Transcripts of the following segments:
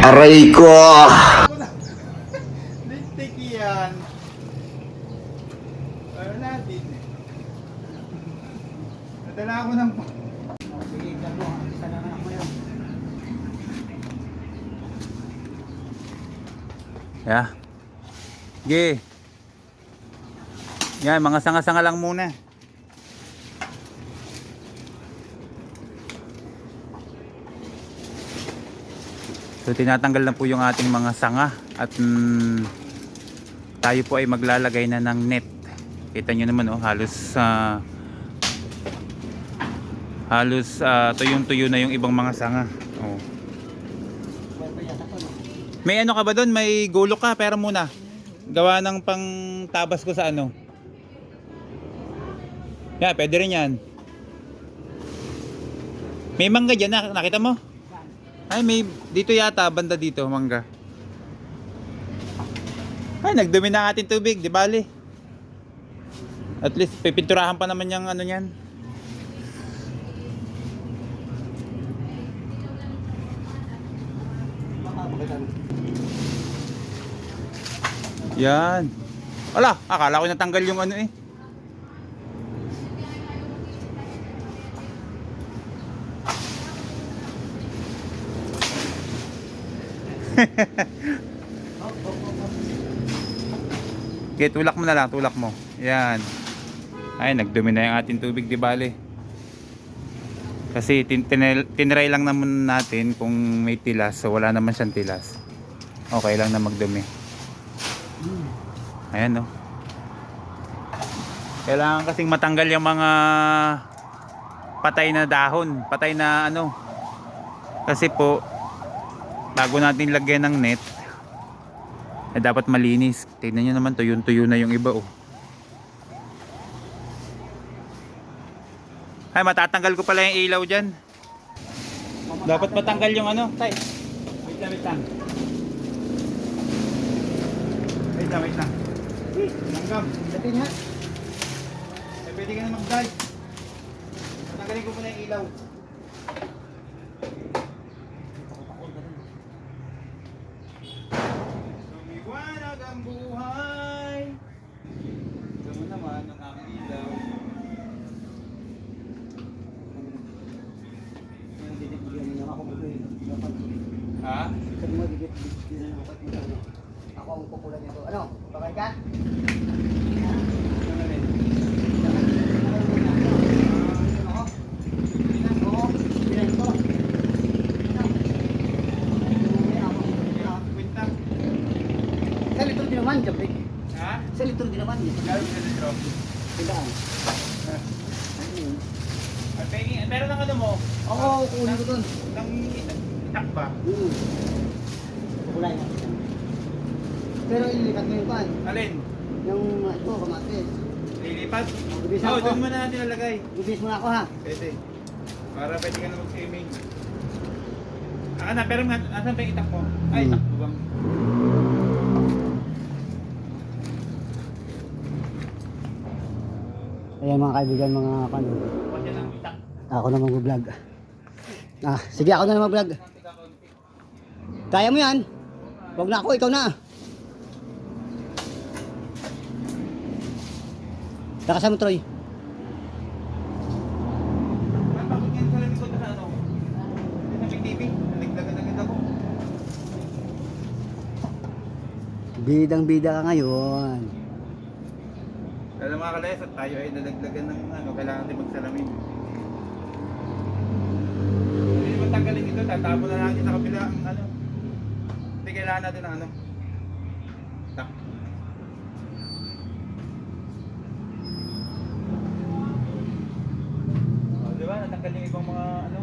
Aray ko! Lintik yan. Ano natin? Nadala ako ng... Sige, gano. Isa na ako yun. Yeah. Sige. Yan, mga sanga-sanga lang muna. So tinatanggal na po yung ating mga sanga at tayo po ay maglalagay na ng net. Kita nyo naman oh, halos tuyong-tuyo na yung ibang mga sanga. Oh. May ano ka ba doon? May gulok ka? Pero muna. Gawa ng pang tabas ko sa ano. Yeah, pwede rin yan. May mangga dyan, nakita mo? Ay, may dito yata, banda dito, mangga. Ay, nagdumi na ating tubig, di bali. At least, pipinturahan pa naman yung ano yan. Yan. Wala, akala ko natanggal yung ano eh. Okay, tulak mo na lang, tulak mo. Yan. Ay, nagdumi na yung ating tubig, di bale. Kasi tinry lang naman natin kung may tilas. So wala naman siyang tilas. Okay lang na magdumi. Ayan no. Kailangan kasing matanggal yung mga patay na dahon, patay na ano. Kasi po bago natin lagyan ng net, eh dapat malinis. Tingnan nyo naman, tuyo-tuyo na yung iba oh. Ay, matatanggal ko pala yung ilaw dyan. Dapat matanggal yung ano, tay. Wait lang, wait lang. Wait lang. Langgam. Dati nga. Eh, pwede ka na mag-dive. Matanggalin ko pala yung ilaw. Sumiwanag ang buhay. Ito mo naman ang aking ilaw. Ha? Ako ang pupulan niya to. Ano? Bakay ka? Sa litro din naman, jabrik. Ha? Sa litro din naman. Gano'n sa litro? Pindaan. At meron ng ano mo? Oo, kukunin ko dun. Nang itak ba? Kulay na. Pero ililipat mo yung pan. Alin? Yung ito, kamatis. Lilipat? Bibisan Oo, ko. doon muna natin lalagay. Bibis mo na ako ha. Pwede. Para pwede ka na mag-swimming. Na, pero asan pa yung itak mo? Ay, itak mo bang? Ayan mga kaibigan, mga kano. Huwag yan ang itak. Ako na mag-vlog. Sige ako na mag-vlog. Kaya mo yan. Huwag na ako, ikaw na. Lakasan mo, Troy. Bakit yan sa likod sa ano? Sa Big TV? Nagdagan ako. Bidang-bida ka ngayon. Kaya mga kalayas at tayo ay nalaglagan ng ano, kailangan din magsalamin. Hindi naman tanggalin ito, tatapon na natin sa kabila ang ano. Hindi kailangan natin ng ano. Tak. Oh, di ba? Natanggal yung ibang mga ano.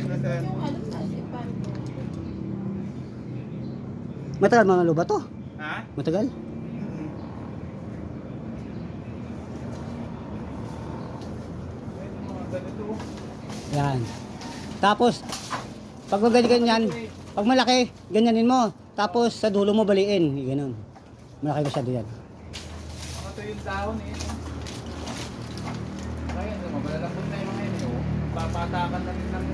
Nasaan? Matagal mga luba to. Ha? Matagal. Ganito. Yan. Tapos, pag ganyan, pag malaki, ganyanin mo. Tapos sa dulo mo baliin. Ganun. Malaki masyado yan. Mga to yung dahon eh. Kaya malalambot na yung mga ito. Papatakan na rin ng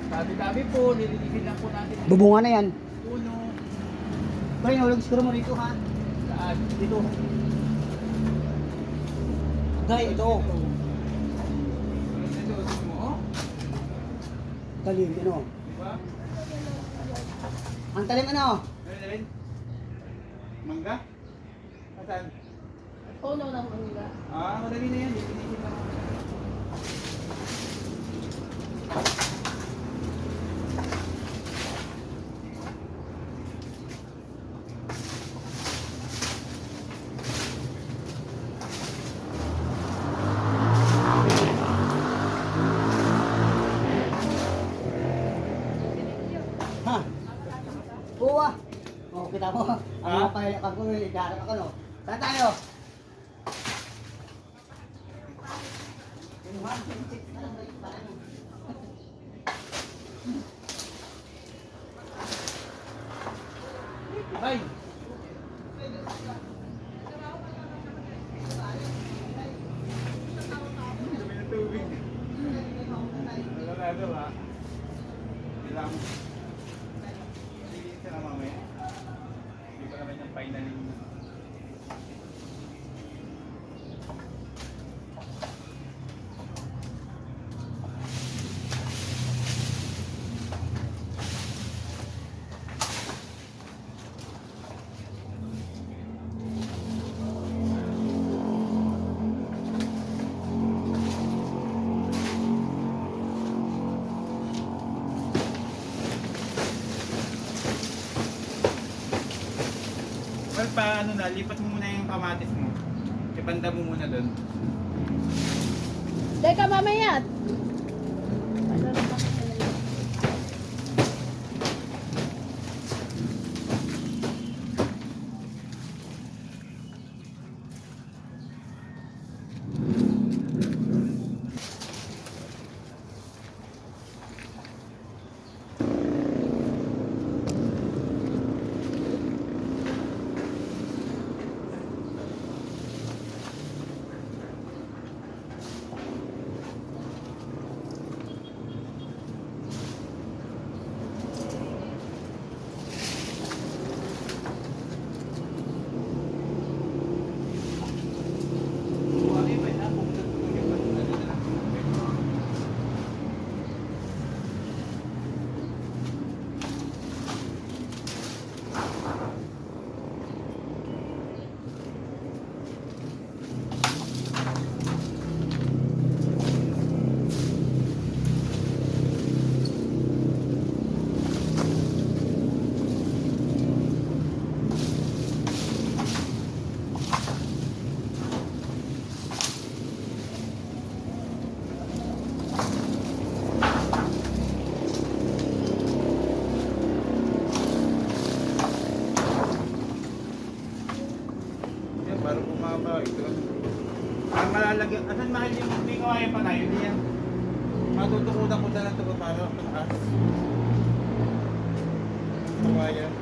Tabi-tabi po, nililinisin lang po natin yung Bubunga na yan. puno. Pre, nahulog siguro mo rito ha. Saan? Dito. Day, ito. Ito, ito mo, oh. Talim, ano? Diba? Ang talim ano? Ano rin? Mangga? Saan? Puno ng mangga. Madali na yan. Lilinisin lang. Ha? Buwa. Oh, kita mo. Ang Ha? mga pahilakan ko, ikarap ako, no? Saan tayo? Ay! Dumi ng tubig. Wala na ito ha. Kailangan mo. Lilinisin na mamaya. Hindi pa naman yung finaling. Well, ano na, lipat mo muna yung kamatis mo. Ipanda mo muna doon. Teka, mamaya. Yan, para bumaba. Ito lang. Ang malalagyan. Asan mahal yung may kawayan pa tayo? Hindi yan. Matutukutan ko na lang ito para pataas. Kawayan.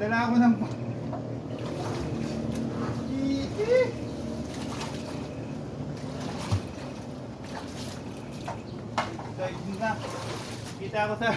Kailangan ko ng... Dahil na. Kita ko sa...